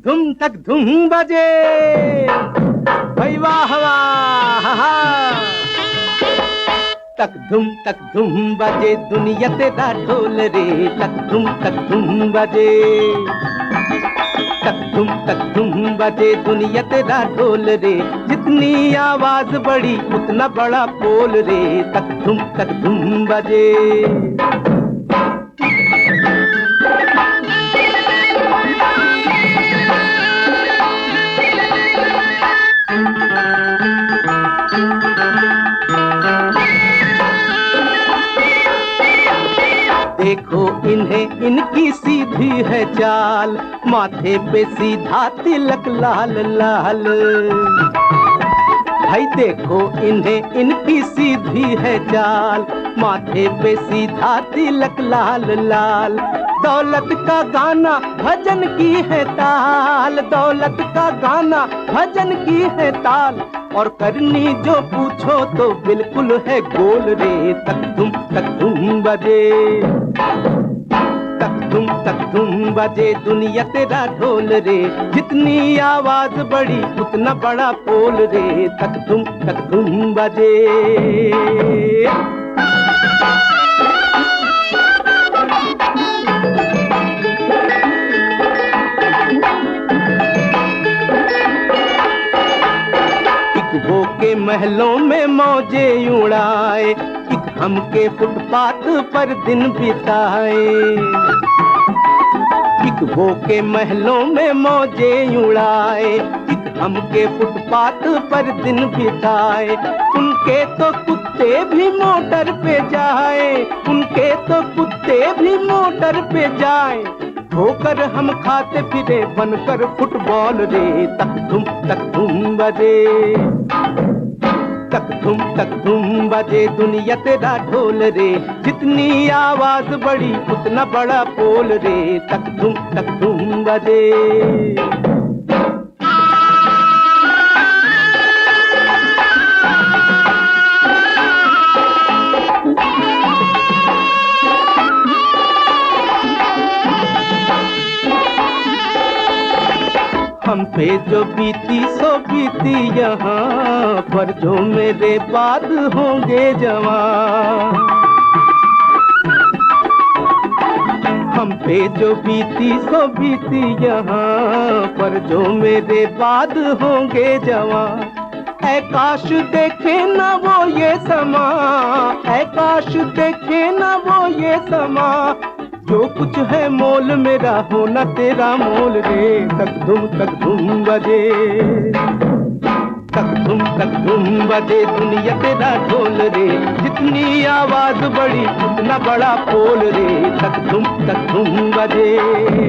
धुम तक धुम बजे भाई वाह वाह तक धुम बजे दुनिया तेरा ढोल रे तक धुम बजे तक धुम बजे दुनिया तेरा ढोल रे जितनी आवाज बड़ी उतना बड़ा पोल रे तक धुम बजे देखो इन्हें इनकी सीधी है चाल माथे पे सीधा तिलक लाल लाल भाई देखो इन्हें इनकी सीधी है चाल माथे पे सीधा तिलक लाल लाल दौलत का गाना भजन की है ताल दौलत का गाना भजन की है ताल और करनी जो पूछो तो बिल्कुल है गोल रे तक धुम बजे तक धुम बजे दुनिया तेरा ढोल रे जितनी आवाज बड़ी उतना बड़ा पोल रे तक धुम बजे वो के महलों में मौजे उड़ाए एक हम के फुटपाथ पर दिन बिताए एक वो के महलों में मौजे उड़ाए एक हम के फुटपाथ पर दिन बिताए उनके तो कुत्ते भी मोटर पे जाए उनके तो कुत्ते भी मोटर पे जाए ठोकर हम खाते फिरे बनकर फुटबॉल रे तक धुम बजे तक धुम बजे दुनिया तेरा ढोल रे जितनी आवाज बड़ी उतना बड़ा पोल रे तक धुम बजे हम पे जो बीती सो बीती यहाँ पर जो मेरे बाद होंगे जवान हम पे जो बीती सो बीती यहाँ पर जो मेरे बाद होंगे जवान ऐ काश देखे ना वो ये समा ऐ काश देखे ना वो ये समा जो कुछ है मोल मेरा होना तेरा मोल रे तक धुम बजे तक धुम बजे दुनिया तेरा ढोल रे जितनी आवाज बड़ी उतना बड़ा पोल रे तक धुम बजे